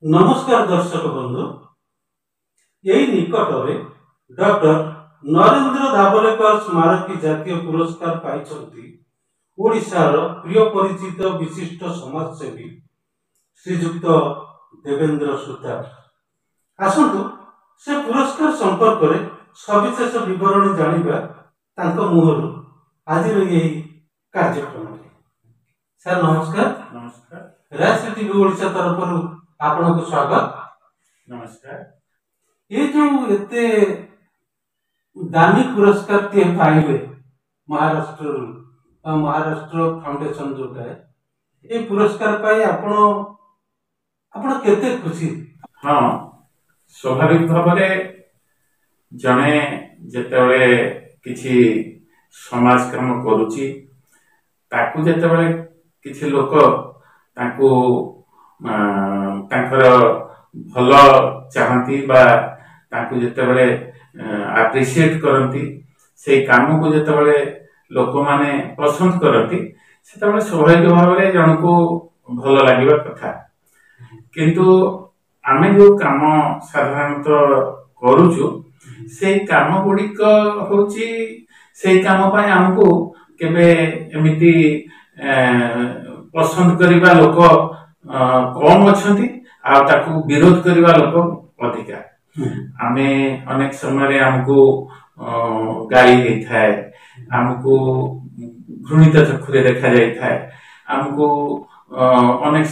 नमस्कार दर्शक बंधु यही निकटरे डॉक्टर नरेंद्र धावलेकर स्मारकी जातीय पुरस्कार पाई ओडिशार प्रिय परिचित विशिष्ट समाजसेवी श्रीजुक्त देवेंद्र सुतार आसतु से पुरस्कार संपर्क में सविशेष विवरण जानिबा तांको मुहरु आज यही कार्यक्रम। सर नमस्कार। नमस्कार। राष्ट्रीय टीवी ओडिशा तरफ आपन को स्वागत। नमस्कार। ये जो एते दानी पुरस्कार टे पाइले महाराष्ट्र फाउंडेशन जोटा है ये पुरस्कार पाई आपण आपण केते खुशी? हाँ स्वाभाविक भाव जड़े जिते किसी समाज काम करुची ताकू जिते किसी लोक ताकू तांकर भल चाहती बा ताकू जिते आप्रिशिएट करती से काम को जिते लोक माने पसंद करती से स्वाभाविक भाव जन को भल लगे कथा। किंतु आमे जो काम साधारणतः करुचु से काम गुड़िक होची से काम पाए हमको केबे एमिति पसंद करिबा लोक कम अछंती आ ताकू विरोध करिबा लोक अधिका। आमे अनेक समय हमको गाली देता है, हमको घृणित चक्षुरे देखा जाता है, हमको अनेक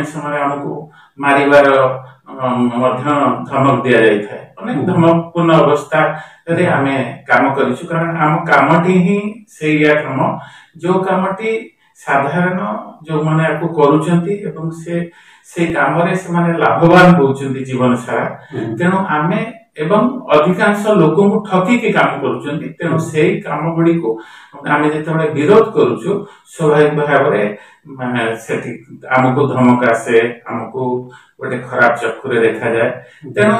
समय हमको मारिबार धमक दिया जाता है। अनेक धमकपूर्ण अवस्था रे आमे काम करिछु कारण हम कामटी ही सेया काम जो कामटी साधारण जो माने आपको करूचंती एवं से काम रे से माने लाभवान होउचंती जीवन सारा। तेनो आमे एवं अधिकांश लोकों को ठकी के काम करूचंती तेनो से काम गुडी को आमे जेतबे विरोध करूछु स्वाभाविक भाव रे सेठी हमको धमक आसे, हमको गोटे खराब चक्षुरे देखा जाए। तेनो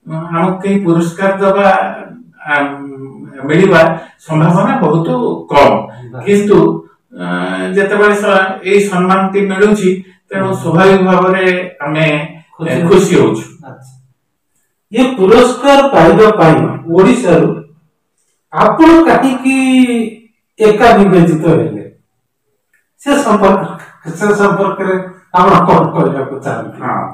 हमको कई पुरस्कार दबा मिलिबा संभावना बहुत कम किंतु जेतबे ए सम्मान टी मिलुची तेनो स्वाभाविक भाव रे हमें खुशी होछु। ये पुरस्कार पाइबा पाई ओडिसा रु आपण काटी की एका विवेचित हेले से संपर्क रे आपण कोन कहला को चाहते? हां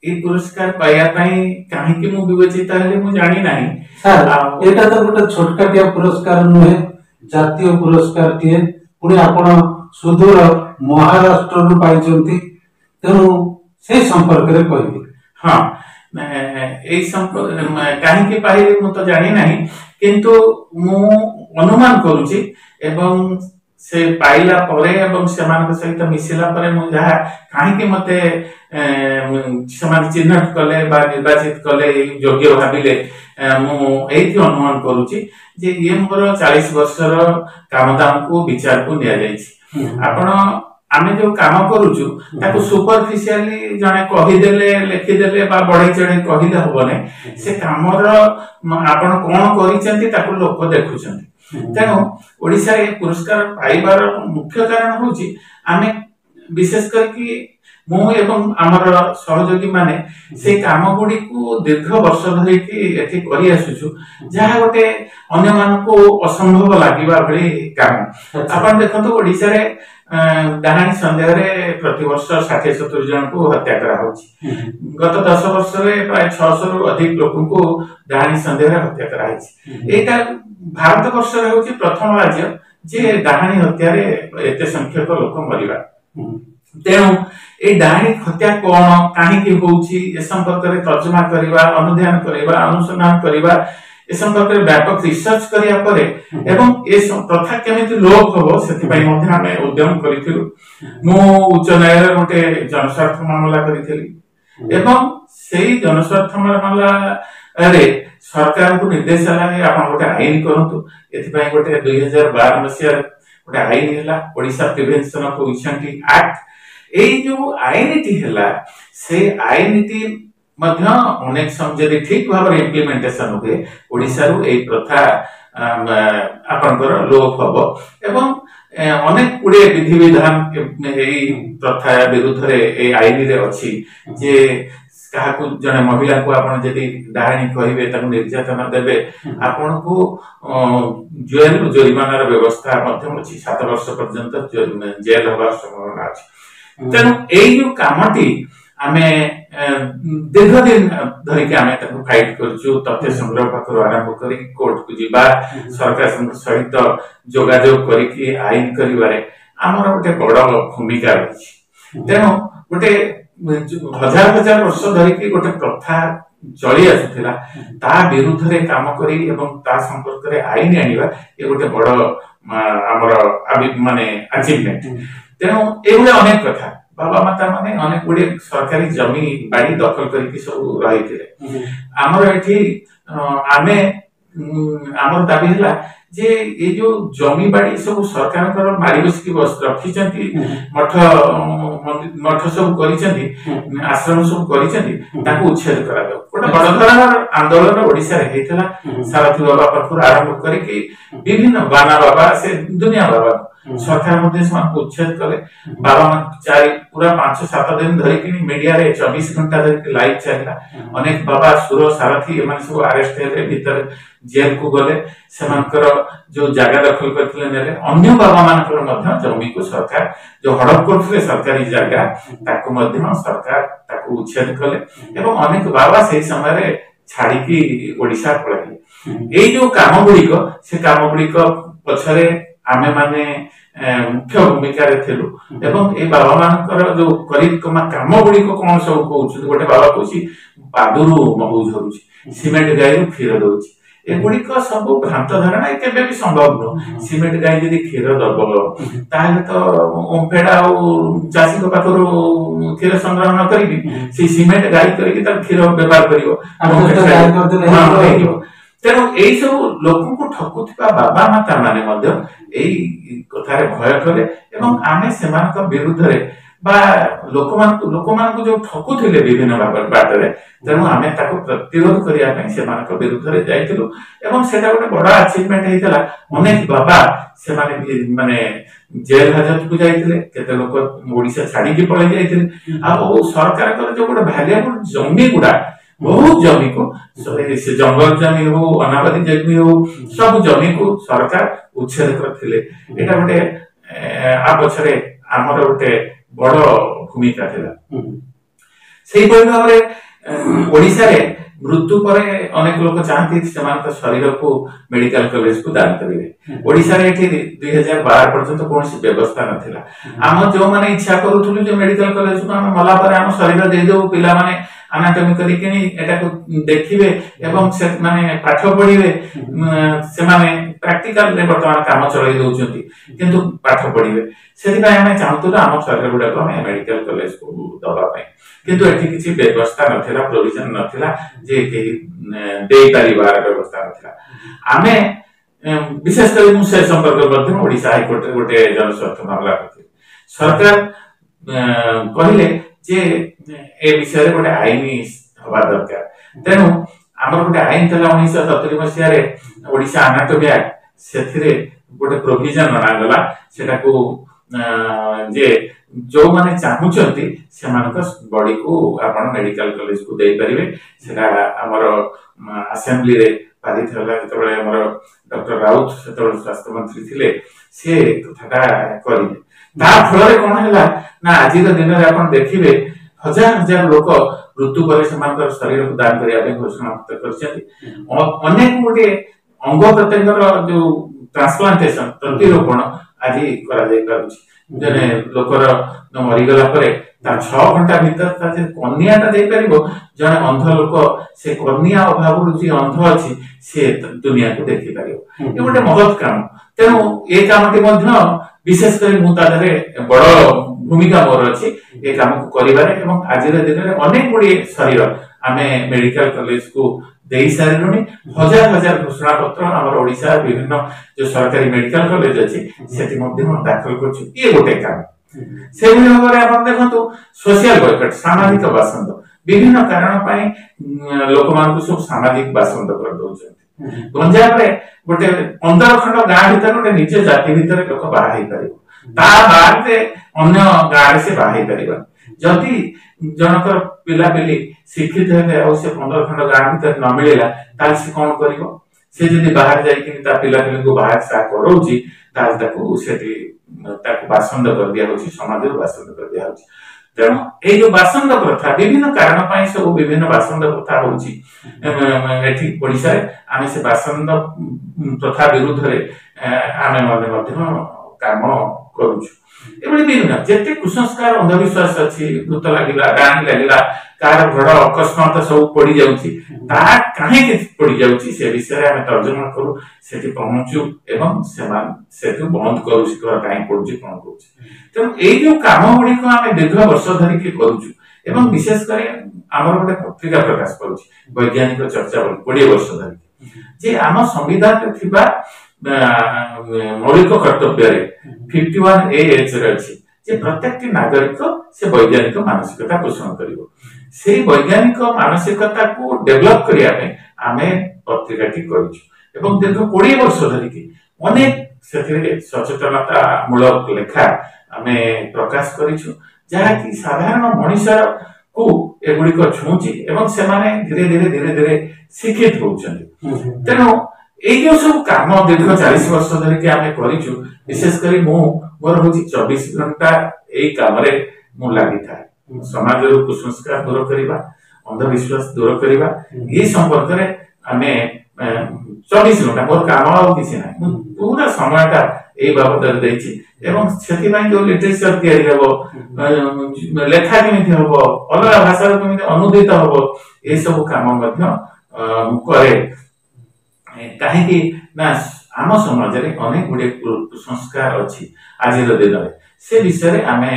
ए पुरस्कार पाया पाई काहे कि मु विवेचित हेले मु जानि नाही। सर एटा तो गोटे छोटकाटिया पुरस्कार नुहे, जातीय पुरस्कार टिए पुणी आपण सुदूर महाराष्ट्र रु पाइचंती तेनु से संपर्क रे कहबी। हां ए संपर्क काहे कि पाइले मु तो जानि नाही किंतु मु अनुमान करूची एवं से पाइला परे एवं सेमान सहित मिसिला परे मु जहा काहे कि मते समान चिन्हट कले बा निर्वाचित कले योग्य भाबिले मु एथि अनुमान करूची जे ये मोर 40 वर्षर कामदाम को विचार को निया जायछि। आपण आमे जो काम करूचु ताको सुपरफिशियली जने कहि देले लिखि देले बा बढै चढै कहिले होबने से कामर आपण कोन करिसेंती ताको लोक देखुछंती। तेनो ओडिसा ए पुरस्कार पाइबार मुख्य कारण होची आमे विशेष करके मु एवं हमर सहयोगी माने से काम गुडी को दीर्घ वर्ष धरि कि एथि करि आसुछु जहा गोटे अन्य मान को असंभव लागिबा भली काम। आपण देखंतु ओडिसा रे डाहाणी संदेह रे प्रति वर्ष 60-70 जन को हत्या करा होची। गत 10 वर्ष रे प्राय 600 रु अधिक लोकन को डाहाणी संदेह रे हत्या करा होची। एटा भारत वर्ष रे होची प्रथम राज्य जे डाहाणी हत्या रे एते संख्यक लोक मरिबा। तेनु ए डाहाणी हत्या कोन काहे कि होउची ए संपर्क रे तर्जुमा करिबा, अनुध्यान करिबा, अनुसंधान करिबा, ए संपर्क रे व्यापक रिसर्च करिया परे एवं ए प्रथा केमिति लोप होबो सेति पई मध्ये हमें उद्यम करिथिलु। मु उच्च न्यायालय गोटे जनस्वार्थ मामला करिथिलि एवं सेही जनस्वार्थ मामला रे सरकार को निर्देश आला कि आपण गोटे आईन करंतु। एथि पई गोटे 2012 मसिया गोटे आईन हैला Odisha prevention of obesity act. ए जो आईनटी हैला से आईनटी मध्य अनेक समझे ठीक भाव इम्प्लीमेंटेशन हुए ओडिसा रु ए प्रथा आपनकर लोप हबो एवं ଅନେକ ଗୁଡିଏ ବିଧିବିଧାନ ଏଇ ପ୍ରଥା ବିରୁଦ୍ଧରେ ଏଇ ଆଇନରେ ଅଛି ଯେ କାହାକୁ ଜଣେ ମହିଳାକୁ ଆପଣ ଯଦି ଡାହାଣୀ କହିବେ ତାକୁ ନିର୍ଯାତନା ଦେବେ ଆପଣଙ୍କୁ ଜେଲ ଜୋରିମାନାର ବ୍ୟବସ୍ଥା ମଧ୍ୟ ଅଛି 7 ବର୍ଷ ପର୍ଯ୍ୟନ୍ତ ଜେଲ ହେବାର ସମ୍ଭାବନା ଅଛି। ତେଣୁ ଏଇ ଯୋଉ କାମଟି ଆମେ ଦୀର୍ଘ ଦିନ ଧରିକି ଆମେ ତାକୁ ଫାଇଟ୍ କରୁଛୁ ତଥ୍ୟ ସଂଗ୍ରହ ପାଖରୁ ଆରମ୍ଭ କରି କୋର୍ଟକୁ ଯିବା ସରକାରଙ୍କ ସହିତ ଯୋଗାଯୋଗ କରିକି ଆଇନ କରିବାରେ ଆମର ଗୋଟେ ବଡ ଭୂମିକା ରହିଛି। ତେଣୁ ଗୋଟେ 1000 ବର୍ଷ ଧରିକି ଗୋଟେ ପ୍ରଥା ଚଳି ଆସୁଥିଲା ତା ବିରୁଦ୍ଧରେ କାମ କରି ଏବଂ ତା ସମ୍ପର୍କରେ ଆଇନ ଆଣିବା ଏ ଗୋଟେ ବଡ ଆମର ମାନେ ଆଚିଭମେଣ୍ଟ। ତେଣୁ ଏଇଭଳିଆ ଅନେକ କଥା ବାବା ମାତା ମାନେ ଅନେକ ଗୁଡିଏ ସରକାରୀ ଜମି ବାଡି ଦଖଲ କରିକି ସବୁ ରହିଥିଲେ। ଆମର ଏଠି ଆମେ ଆମର ଦାବି ହେଲା ଯେ ଏଇ ଯୋଉ ଜମି ବାଡି ସବୁ ସରକାରଙ୍କର ମାରି ବସିକି ରଖିଛନ୍ତି ମଠ ସବୁ କରିଛନ୍ତି ଆଶ୍ରମ ସବୁ କରିଛନ୍ତି ତାକୁ ଉଚ୍ଛେଦ କରାଯାଉ। ଗୋଟେ ବଡ ଧରଣର ଆନ୍ଦୋଳନ ଓଡିଶାରେ ହେଇଥିଲା ସାରଥୀ ବାବା ପାଖରୁ ଆରମ୍ଭ କରିକି ବିଭିନ୍ନ ବାନା ବାବା ସେ ଦୁନିଆ ବାବା ସରକାର ମଧ୍ୟ ସେମାନଙ୍କୁ ଉଚ୍ଛେଦ କଲେ। ବାବା ପୁରା 5-7 ଦିନ ଧରିକି ମିଡିଆରେ 24 ଘଣ୍ଟା ଧରିକି ଲାଇଭ ଚାଲିଲା। ଅନେକ ବାବା ସୁର ସାରଥୀ ଏମାନେ ସବୁ ଆରେଷ୍ଟ ହେଲେ ଭିତରେ ଜେଲକୁ ଗଲେ ସେମାନଙ୍କର ଯୋଉ ଜାଗା ଦଖଲ କରିଥିଲେ ନେଲେ। ଅନ୍ୟ ବାବା ମାନଙ୍କର ମଧ୍ୟ ଜମିକୁ ସରକାର ଯୋଉ ହଡପ କରୁଥିଲେ ସରକାରୀ ଜାଗା ତାକୁ ମଧ୍ୟ ସରକାର ତାକୁ ଉଚ୍ଛେଦ କଲେ ଏବଂ ଅନେକ ବାବା ସେଇ ସମୟରେ ଛାଡିକି ଓଡିଶା ପଳାଇଲେ। ଏଇ ଯୋଉ କାମ ଗୁଡିକ ସେ କାମ ଗୁଡିକ ପଛରେ ଆମେ ମାନେ ମୁଖ୍ୟ ଭୂମିକାରେ ଥିଲୁ ଏବଂ ଏଇ ବାବା ମାନଙ୍କର ଯୋଉ କାମ ଗୁଡିକ କଣ ସବୁ କହୁଛନ୍ତି। ଗୋଟେ ବାବା କହୁଛି ପାଦରୁ ମହୁ ଝରୁଛି ସିମେଣ୍ଟ ଗାଈରୁ କ୍ଷୀର ଦଉଛି। ଏଗୁଡିକ ସବୁ ଭ୍ରାନ୍ତ ଧାରଣା କେବେ ବି ସମ୍ଭବ ନୁହଁ। ସିମେଣ୍ଟ ଗାଈ ଯଦି କ୍ଷୀର ଦବ ତାହେଲେ ତ ଓମ୍ଫେଡ ଆଉ ଚାଷୀଙ୍କ ପାଖରୁ କ୍ଷୀର ସଂଗ୍ରହ ନ କରିକି ସେଇ ସିମେଣ୍ଟ ଗାଈ କରିକି ତାର କ୍ଷୀର ବ୍ୟବହାର କରିବ। ତେଣୁ ଏଇ ସବୁ ଲୋକଙ୍କୁ ଠକୁଥିବା ବାବା ମାତା ମାନେ ମଧ୍ୟ ଏଇ କଥାରେ ଭୟ କଲେ ଏବଂ ଆମେ ସେମାନଙ୍କ ବିରୁଦ୍ଧରେ ବା ଲୋକମାନଙ୍କୁ ଯୋଉ ଠକୁଥିଲେ ବିଭିନ୍ନ ବାଟରେ ତେଣୁ ଆମେ ତାକୁ ପ୍ରତିରୋଧ କରିବା ପାଇଁ ସେମାନଙ୍କ ବିରୁଦ୍ଧରେ ଯାଇଥିଲୁ ଏବଂ ସେଟା ଗୋଟେ ବଡ ଆଚିଭମେଣ୍ଟ ହେଇଥିଲା। ଅନେକ ବାବା ସେମାନେ ମାନେ ଜେଲ ହାଜତକୁ ଯାଇଥିଲେ କେତେ ଲୋକ ଓଡିଶା ଛାଡିକି ପଳେଇ ଯାଇଥିଲେ। ଆଉ ସରକାରଙ୍କର ଯୋଉ ଗୋଟେ ଭାଲ୍ୟୁଏବଲ ଜମି ଗୁଡା ବହୁତ ଜମିକୁ ସେ ଜଙ୍ଗଲ ଜମି ହଉ ଅନାବାଦୀ ଜମି ହଉ ସବୁ ଜମିକୁ ସରକାର ଉଚ୍ଛେଦ କରିଥିଲେ। ଏଇଟା ଗୋଟେ ଆ ପଛରେ ଆମର ଗୋଟେ ବଡ ଭୂମିକା ଥିଲା। ସେଇଭଳି ଭାବରେ ଓଡିଶାରେ ମୃତ୍ୟୁ ପରେ ଅନେକ ଲୋକ ଚାହାନ୍ତି ସେମାନଙ୍କ ଶରୀରକୁ ମେଡିକାଲ କଲେଜକୁ ଦାନ କରିବେ। ଓଡିଶାରେ ଏଠି 2012 ପର୍ଯ୍ୟନ୍ତ କୌଣସି ବ୍ୟବସ୍ଥା ନଥିଲା। ଆମ ଯୋଉମାନେ ଇଚ୍ଛା କରୁଥିଲୁ ଯେ ମେଡିକାଲ କଲେଜକୁ ଆମେ ମଲା ପରେ ଆମ ଶରୀର ଦେଇଦେବୁ ପିଲାମାନେ ଆନାଟମି କରିକି ଏଟାକୁ ଦେଖିବେ ଏବଂ ସେମାନେ ପାଠ ପଢିବେ। ସେମାନେ ପ୍ରାକ୍ଟିକାଲରେ ବର୍ତ୍ତମାନ କାମ ଚଳେଇ ଦଉଛନ୍ତି କିନ୍ତୁ ପାଠ ପଢିବେ। ସେଥିପାଇଁ ଆମେ ଚାହୁଁଥିଲୁ ଆମ ଶରୀର ଗୁଡାକୁ ଆମେ ମେଡିକାଲ କଲେଜକୁ ଦବା ପାଇଁ କିନ୍ତୁ ଏଠି କିଛି ବ୍ୟବସ୍ଥା ନଥିଲା ପ୍ରୋଭିଜନ ନଥିଲା ଯେ କେହି ଦେଇପାରିବାର ବ୍ୟବସ୍ଥା ନଥିଲା। ଆମେ ବିଶେଷ କରି ମୁଁ ସେ ସମ୍ପର୍କରେ ମଧ୍ୟ ଓଡିଶା ହାଇକୋର୍ଟରେ ଗୋଟେ ଜନସ୍ୱାର୍ଥ ମାମଲା କରିଥିଲି। ସରକାର କହିଲେ ଯେ ଏ ବିଷୟରେ ଗୋଟେ ଆଇନ ହବା ଦରକାର। ତେଣୁ ଆମର ଗୋଟେ ଆଇନ ଥିଲା 1970 ମସିହାରେ ଓଡିଶା ଆନାଟୋମି ଆକ୍ଟ। ସେଥିରେ ଗୋଟେ ପ୍ରୋଭିଜନ ଅଣାଗଲା ସେଟାକୁ ଯେ ଯୋଉମାନେ ଚାହୁଁଛନ୍ତି ସେମାନଙ୍କ ବଡିକୁ ଆପଣ ମେଡିକାଲ କଲେଜକୁ ଦେଇପାରିବେ। ସେଟା ଆମର ଆସେମ୍ବଲିରେ ପାରିତ ହେଲା ଯେତେବେଳେ ଆମର ଡକ୍ଟର ରାଉତ ସେତେବେଳେ ସ୍ୱାସ୍ଥ୍ୟ ମନ୍ତ୍ରୀ ଥିଲେ ସେ କଥାଟା କରିଲେ। ତା ଫଳରେ କଣ ହେଲା ନା ଆଜିର ଦିନରେ ଆପଣ ଦେଖିବେ ହଜାର ହଜାର ଲୋକ ମୃତ୍ୟୁ ପରେ ସେମାନଙ୍କର ଶରୀରକୁ ଦାନ କରିବା ପାଇଁ ଘୋଷଣା କରିଛନ୍ତି। ଅନେକ ଗୋଟିଏ ଅଙ୍ଗ ପ୍ରତ୍ୟଙ୍ଗର ଯୋଉ ଟ୍ରାନ୍ସପ୍ଲାଣ୍ଟେସନ ପ୍ରତିରୋପଣ ଆଜି କରାଯାଇ ପାରୁଛି। ଜଣେ ଲୋକର ମରିଗଲା ପରେ ତା 6 ଘଣ୍ଟା ଭିତରେ ତା କର୍ନିଆଟା ଦେଇପାରିବ। ଜଣେ ଅନ୍ଧ ଲୋକ ସେ କର୍ନିଆ ଅଭାବରୁ ଯିଏ ଅନ୍ଧ ଅଛି ସେ ଦୁନିଆକୁ ଦେଖିପାରିବ। ଏ ଗୋଟେ ମହତ୍ କାମ। ତେଣୁ ଏ କାମଟି ମଧ୍ୟ ବିଶେଷ କରି ମୁଁ ତା ଦେହରେ ବଡ ଭୂମିକା ମୋର ଅଛି ଏ କାମକୁ କରିବାରେ ଏବଂ ଆଜିର ଦିନରେ ଅନେକ ଗୁଡିଏ ଶରୀର ଆମେ ମେଡିକାଲ କଲେଜକୁ ଦେଇ ସାରିଲୁଣି। ହଜାର ହଜାର ଘୋଷଣା ପତ୍ର ଆମର ଓଡିଶା ବିଭିନ୍ନ ଯୋଉ ସରକାରୀ ମେଡିକାଲ କଲେଜ ଅଛି ସେଠି ମଧ୍ୟ ଦାଖଲ କରୁଛୁ। ଇଏ ଗୋଟେ କାମ। ସେଭଳି ଭାବରେ ଆପଣ ଦେଖନ୍ତୁ ସୋସିଆଲ ବୟକଟ ସାମାଜିକ ବାସନ୍ଦ ବିଭିନ୍ନ କାରଣ ପାଇଁ ଲୋକମାନଙ୍କୁ ସବୁ ସାମାଜିକ ବାସନ୍ଦ କରିଦଉଛନ୍ତି। गंजाम रे गोटे 15 खंड गाँ भीतर गोटे निज जाति भीतर लोक बाहा ता बाद अन्य गाँव से बाहा जदि जनकर पिला पिली शिक्षित है और से 15 खंड गाँव भीतर न मिलेला ताल से कौन करिवो से जदि बाहर जाइकि ता पिला पिली को बाहर सा करौची ताल ताकू सेठी ताकू बासंद कर दिया होची समाज रो बासंद कर दिया होची तेणु ये जो बासंद प्रथा विभिन्न कारण पाई सब विभिन्न बासंद प्रथा होची एठी ओडिसा रे आमे से बासंद प्रथा विरुद्ध रे आमे मध्य काम करूछु एबे विभिन्न जेते कुसंस्कार अंधविश्वास अछि भूत लागिला डांग लागिला कार घड़ अकस्मात सब पड़ी जाउची ता काहे के पड़ी जाउची से विषय रे आमे तर्जमा करू सेठी पहुंचू एवं सेमान सेतु बंद करू सिकर काहे पड़ुची कोन करूची तेणु एई जो काम गुडी को आमे दीर्घ वर्ष धरि के करूछु एवं विशेष करे हमर गोटे पत्रिका प्रकाश करूची वैज्ञानिक चर्चा 20 वर्ष धरि जे आम संविधान रे थिबा मौलिक कर्तव्य रे 51 एएच रछि जे प्रत्येक नागरिक से वैज्ञानिक मानसिकता पोषण करिवो से वैज्ञानिक मानसिकता को डेवलप करिया में आमे पत्रिकाटी करिछु एवं दीर्घ 20 वर्ष धरि के अनेक सेथिरे सचेतनता मूलक लेखा आमे प्रकाश करिछु जहा कि साधारण मनुष्य को एगुडी को छुंची एवं से माने धीरे धीरे शिक्षित होउछन्ती तेनो एई जो सब काम दीर्घ 40 वर्ष धरि के आमे करिछु विशेष करी मो मोर होची 24 घंटा एई काम रे मु लागि था समाज रो कुसंस्कार दूर करिबा अंधविश्वास दूर करिबा ये संपर्क रे आमे 24 घंटा मोर काम आ किसी ना पूरा समयटा एई बाबत दैछि एवं सेति माइ जो लिटरेचर तयारी हबो लेखा केमिति हबो अलग भाषा रो केमिति अनुदित हबो ए सब काम मध्य करे काहे कि ना आम समाज रे अनेक गुडे संस्कार अछि आज दिन रे से विषय रे आमे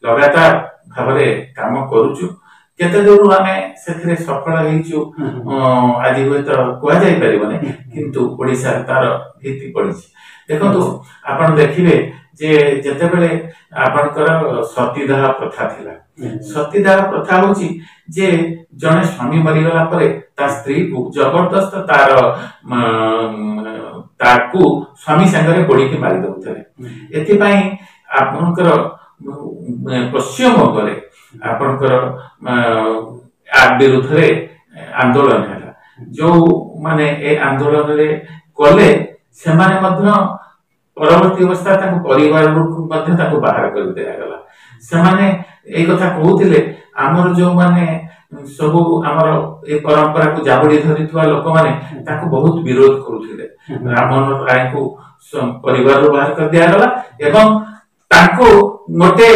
लगातार भाबरे काम करूछु केते दूर आमे सेथिरे सफल हेइछु आज होय तो कोआ जाय परिबने किंतु ओडिसा तार भित्ति पड़िछि देखंतु आपण देखिबे जे जते बेले आपनकर सतीदाह प्रथा थिला सतीदाह प्रथा होची जे जने स्वामी मरि गला परे ता स्त्री को जबरदस्त ताकू स्वामी संगरे गोडी के मारि दउथले एथि पई आपनकर पश्चिम बंगले आपनकर आ विरुद्ध रे आंदोलन हैला जो माने ए आंदोलन रे कोले से माने मध्य परवर्ती अवस्था ताको परिवार को मध्य ताको बाहर कर दिया गला से माने ए कथा कहउतिले हमर जो माने सब हमर ए परंपरा को जाबडी धरितवा लोक माने ताको बहुत विरोध करूथिले रामन राय को परिवार रो बाहर कर दिया गला एवं ताको मोटे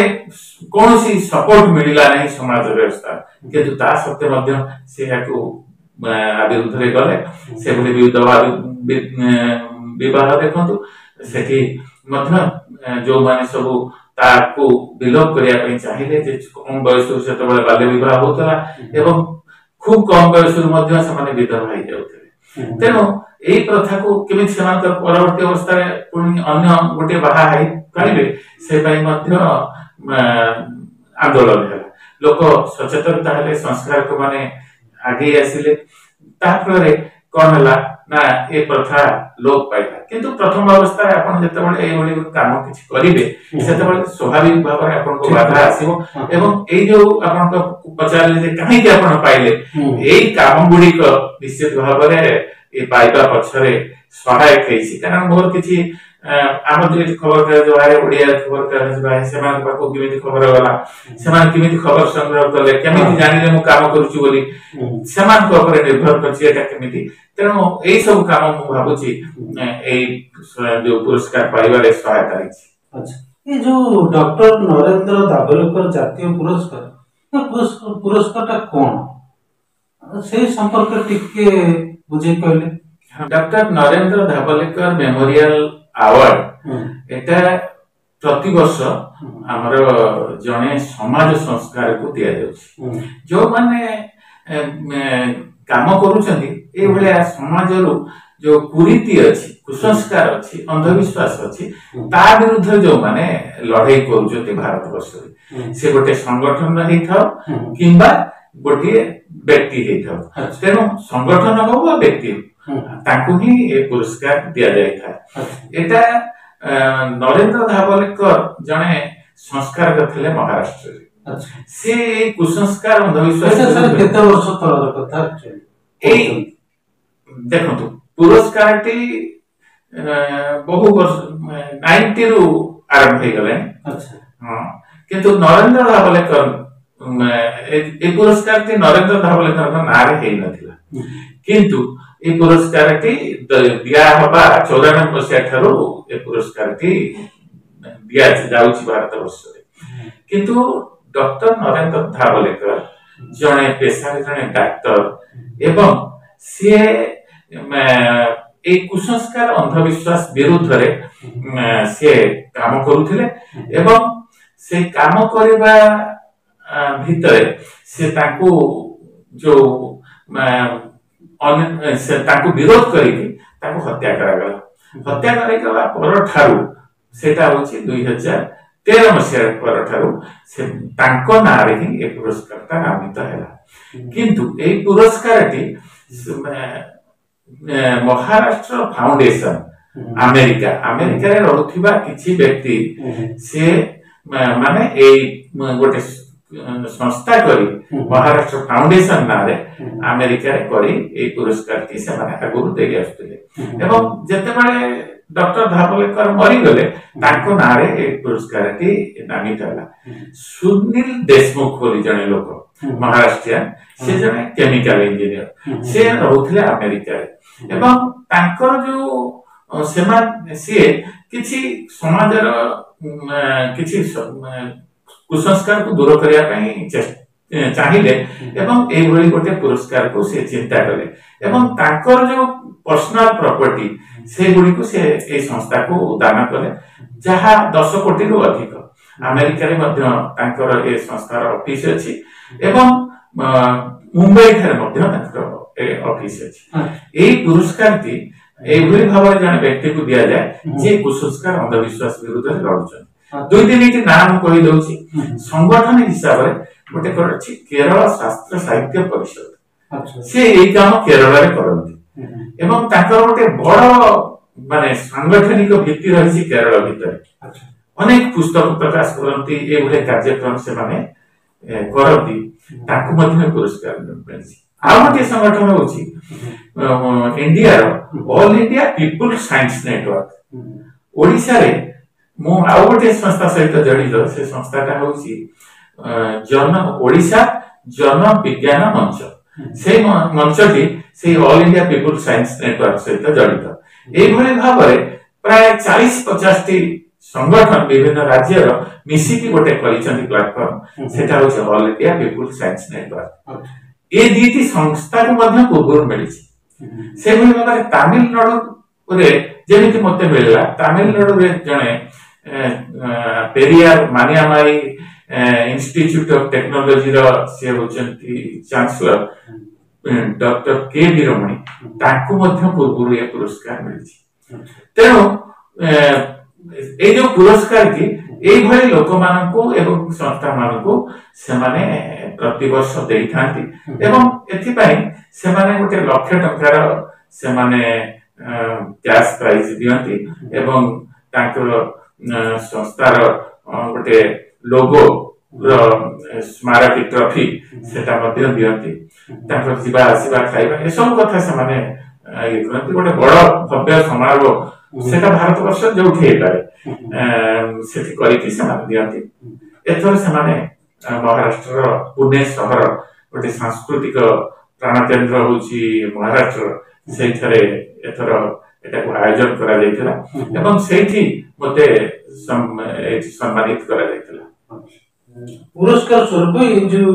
कोनोसी सपोर्ट मिलिला नहीं समाज व्यवस्था किंतु ता सत्य मध्य से याको विरुद्ध रे गले से बोले विधवा विवाह देखंतु सेठी मध्य जो माने सब ताको विलोप करिया पई चाहिले जे कम बयस से तो बाल्य विवाह होतला एवं खूब कम बयस मध्य से माने विधवा होई जाउथले तेनो एई प्रथा को केमिति समान कर परवर्ती अवस्था रे पुनी अन्य गोटे बाहा हाई करिवे से पई मध्य आंदोलन है लोक सचेतन ताहले संस्कार को माने आगे आसिले ता फलरे कोन हला ना ए प्रथा लोप पाइला किंतु प्रथम अवस्था रे आपण जते बळे ए ओली काम किछि करिवे सेते बळे स्वाभाविक भाव रे आपण को बाधा आसीबो एवं ए जो आपण को पचारले जे काहे कि आपण पाइले एई काम गुडी को निश्चित भाव रे ए पाइबा पछरे सहायक हेछि कारण मोर किछि आम जो खबर कागज बाहर ओडिया खबर कागज बाहर सेमान पाको केमिति खबर गला सेमान केमिति खबर संग्रह करले केमिति जानिले मु काम करूछु बोली सेमान को ऊपर निर्भर करछि एटा केमिति तेनो एई सब काम मु भाबुछि एई जो पुरस्कार पाइबा रे सहायता हेछि अच्छा ये जो डॉक्टर नरेंद्र दाभोलकर जातीय पुरस्कार ये पुरस्कारटा कोन से संपर्क टिके बुझे कहले doctor Narendra Dabholkar memorial award एटा प्रति वर्ष हमर जने समाज संस्कार को दिया जाउछि जो माने काम करूछन्ती ए भले समाज रो जो कुरीति अछि कुसंस्कार अछि अंधविश्वास अछि ता विरुद्ध जो माने लड़ाई करूछन्ती भारत वर्ष रे से गोटे संगठन रही था किंबा गोटे व्यक्ति हे था तेनो संगठन हो व्यक्ति तांकु ही ए पुरस्कार दिया जाय था। एटा नरेंद्र धावलेकर जने संस्कार करथिले महाराष्ट्र रे। से कुसंस्कार अंधविश्वास केते वर्ष तळर कथा ए देखंतु पुरस्कारटी बहु वर्ष 90 रु आरंभ हो गले। हां किंतु नरेंद्र धावलेकर ए पुरस्कार टी नरेंद्र धावलेकर का नारे हे नथिला किंतु ए पुरस्कार टी दिया हबा 94 मसिया ठारो ए पुरस्कार टी दिया जाउची भारत वर्ष रे। किंतु डॉक्टर नरेंद्र धावलेकर जने पेशा जने डाक्टर एवं से ए कुसंस्कार अंधविश्वास विरुद्ध रे से काम करूथिले एवं से काम करबा भितरे से ताकू जो से ताकू विरोध करिके ताकू हत्या करा गला। हत्या करा पर ठारू सेटा होची 2013 मसिया पर ठारू से तांको नारे ही ए पुरस्कार ता नामित हैला। किंतु ए पुरस्कारटी महाराष्ट्र फाउंडेशन अमेरिका रे रहउथिबा किछि व्यक्ति से माने ए गोटे संस्था करी महाराष्ट्र फाउंडेशन नारे अमेरिका रे करी ए पुरस्कार टी से माने आगुरु देई आस्तले एवं जते माने डॉक्टर धावलेकर मरी गले ताको नारे ए पुरस्कार टी नामित होला। सुनील देशमुख बोली जने लोक महाराष्ट्रियन से जने केमिकल इंजीनियर से रहउथिले अमेरिका रे एवं तांकर जो सेमान से किछि समाजर किछि कुसंस्कार को दूर करिया पई चाहिए एवं ए भली गोटे पुरस्कार को से चिंता कले एवं तांकर जो पर्सनल प्रॉपर्टी से गुडी को से ए संस्था को दान कले जहा 10 कोटी रु अधिक। अमेरिका रे मध्य तांकर ए संस्थार ऑफिस अछि एवं मुंबई ठारे मध्य तांकर ए ऑफिस अछि। ए पुरस्कार ती ए भली भाबरे जने व्यक्ति को दिया जाय जे कुसंस्कार अंधविश्वास विरुद्ध रे लडुछन। दुई दिन नाम कहि दउछि संगठन हिसाब रे गोटे करछि केरल शास्त्र साहित्य परिषद से एई काम केरल रे करନ୍ତି एवं ताकर गोटे बड़ माने सांगठनिक भित्ति रहिछि केरल भितर अनेक पुस्तक प्रकाश करନ୍ତି ए भले कार्यक्रम से माने करନ୍ତି ताकु मध्य पुरस्कार मिलछि। आ गोटे संगठन होछि इंडिया रो all India people science network. Odisha रे मु आ गोटे संस्था सहित जड़ित से संस्थाटा होछि जन ओडिसा जन विज्ञान मंच। से मंचटी से all India people science network सहित जड़ित। एई भली भाबरे प्राय 40-50 टी संगठन विभिन्न राज्य रो मिसिकी गोटे करिसंती प्लेटफॉर्म सेटा होछि all India people science network. ए दीटी संस्था को मध्य पूर्व मिलिछि। से भली भाबरे तमिलनाडु रे जेमिति मते मिलला तमिलनाडु रे जने पेरियार मानियामाई इंस्टीट्यूट ऑफ टेक्नोलॉजी रो से होचंती चांसलर डॉक्टर के वीरमणि ताकू मध्य पूर्व ये पुरस्कार मिलिछि। तेनो ए जो पुरस्कार की एई भली लोक मानकू एवं संस्था मानकू से माने प्रति वर्ष देई थांती एवं एथि पई से माने गोटे लाख टंकार से माने कैश प्राइज दियंती एवं ताकर संस्थार गोटे लोगो स्मारक ट्रॉफी सेटा मध्य दियंती ताकर जीवा आसीबा खाइबा ए सब कथा से माने ये करंती गोटे बड़ भव्य समारोह सेटा भारत वर्ष जो उठे पारे सेठी करी कि से माने दियंती। एथर से माने महाराष्ट्र पुणे शहर गोटे सांस्कृतिक प्राण केंद्र होची महाराष्ट्र सेथरे एथर एटा को आयोजन करा जायतिला एवं सेठी मते सम्मानित करा जायतिला। पुरस्कार स्वरूप ये जो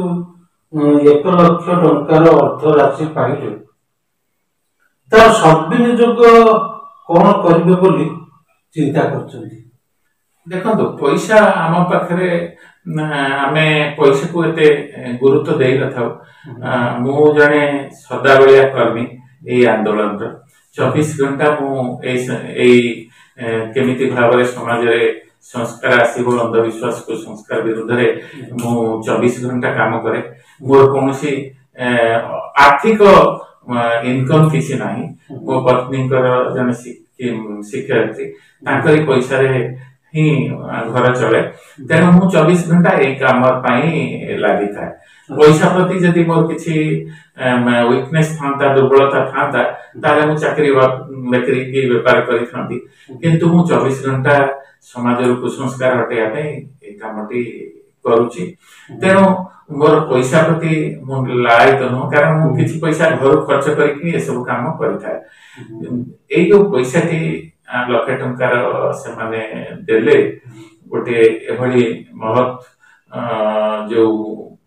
1 लाख टंकार अर्थ राशि पाइले तार सद्विनियोग कोन करिवे बोली चिंता करछन्ती। देखो पैसा आम पाखरे आमे पैसा को एते गुरुत्व देई नथाउ। मु जने सदाबलिया कर्मी ए आंदोलन 24 घंटा मु ए केमिति भाबरे समाज रे संस्कार आसीबो अंधविश्वास को संस्कार विरुद्ध रे मु 24 घंटा काम करे। मोर कोनोसी आर्थिक इनकम किसी नाही मो पत्नी जन शिक्षयित्री तांकरी पैसा रे ही घर चले तेणु मु 24 घंटा ए काम लगी था पैसा प्रति जदि मोर किसी वीकनेस था दुर्बलता था ताले मु चाकरी बेकरी की व्यापार करी थांती किंतु मु 24 घंटा समाज रो कुसंस्कार हटेया पे ए कामटी करूची तेणु मोर पैसा प्रति मु लायक न कारण मु किछि पैसा घर खर्च करके ए सब काम करथाय ए जो पैसा टी लक्षे टंकार से माने देले गोटे एभली महत जो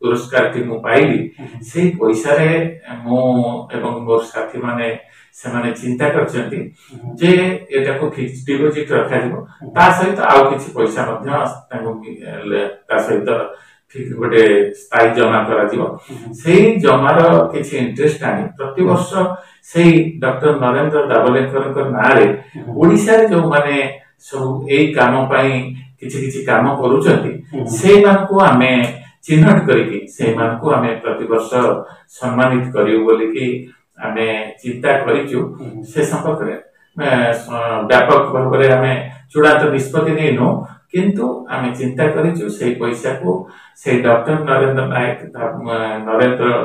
पुरस्कार टी मु पाइली से पैसा रे मो एवं मोर साथी माने से माने चिंता करचंती जे एटा को फिक्स डिपॉजिट रखा जिवो ता सहित आउ किछि पैसा मध्य ता सहित फिक्स गोटे स्थायी जमा करा जिवो सेही जमार किछि इंटरेस्ट आनी प्रति वर्ष सेही डॉक्टर नरेंद्र दाबलेकर नारे ओडिसा रे जो माने सब एई काम पई किछि किछि काम करूचंती से मानको हमें चिन्हट करके से मानको हमें प्रति वर्ष सम्मानित करियो बोली कि हमें चिंता करिचु से संपर्क रे व्यापक भाव रे हमें चूड़ांत निष्पत्ति नै नो किंतु हमें चिंता करिचु से पैसा को से डॉक्टर नरेंद्र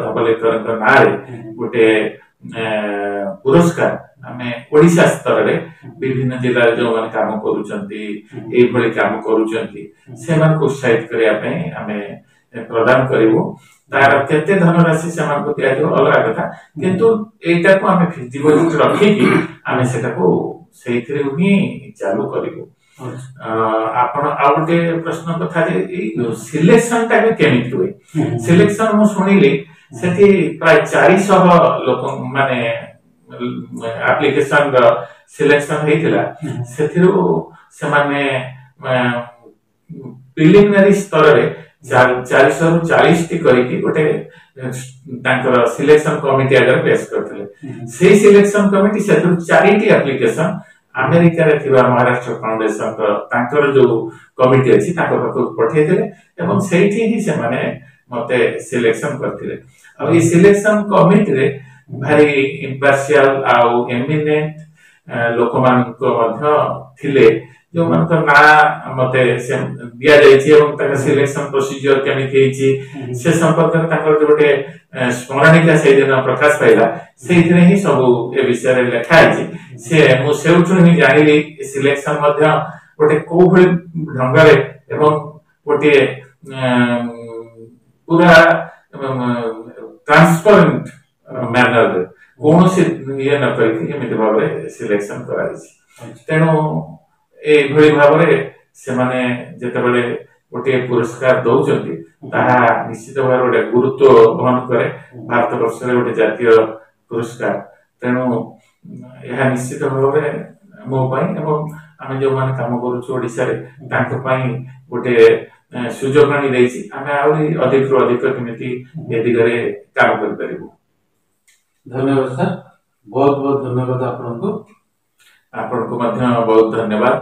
धाबलेकर नारे गोटे पुरस्कार हमें ओडिशा स्तर रे विभिन्न जिला जो माने काम करूचंती ए भली काम करूचंती से मान को उत्साहित करिया पे हमें प्रदान करिवो तार केते धनराशि से मान को दिया जो अलग कथा किंतु एटा को हमें फिक्स डिपॉजिट रखी कि हमें सेटा को सेथिरे ही चालू करिवो आपण आउटे प्रश्न कथा जे सिलेक्शन टा के केमिति होय सिलेक्शन मु सुनिले सेठी प्राय 400 लोक माने एप्लीकेशन द सिलेक्शन हेतिला सेथिरो से माने प्रिलिमिनरी स्तर रे 400 रु 40 टी करिकि गोटे तांकर सिलेक्शन कमिटी आगर पेश करथिले से सिलेक्शन कमिटी सेथु 4 टी एप्लीकेशन अमेरिका रे थिबा महाराष्ट्र फाउंडेशन का तांकर जो कमिटी अछि तांकर पाखु पठेइथिले एवं सेठी ही से माने मते सिलेक्शन करथिले अब ई सिलेक्शन कमिटी रे भारी इम्पार्शियल आउ एमिनेंट लोकमान को मध्य थिले जो मन को ना मते से दिया जाय छी एवं तक सिलेक्शन प्रोसीजर केमिति हेची से संपर्क में तांकर जो गोटे स्मरणिका से दिन प्रकाश पाइला सेथिरे ही सब ए विषय रे लिखा हेची से मु सेउचु ही जानिली सिलेक्शन मध्य गोटे को भली ढंगरे एवं गोटे पूरा ट्रांसपेरेंट मैनर रे कोनो से ये न करके एमिति भाबरे सिलेक्शन कराइछि तेनो ए भली भाबरे से माने जेते बेले गोटे पुरस्कार दउचंती ताहा निश्चित भाबरे गोटे गुरुत्व वहन करे भारत वर्ष रे गोटे जातीय पुरस्कार तेनो यह निश्चित भाबरे मो पई एवं आमे जो माने काम करू ओडिसा रे तांक पई गोटे सुजोग आनी देछि आमे आउरी अधिक रो अधिक केमिति ए दिगरे काम कर परिबो धन्यवाद सर बहुत बहुत धन्यवाद आपनको बहुत धन्यवाद।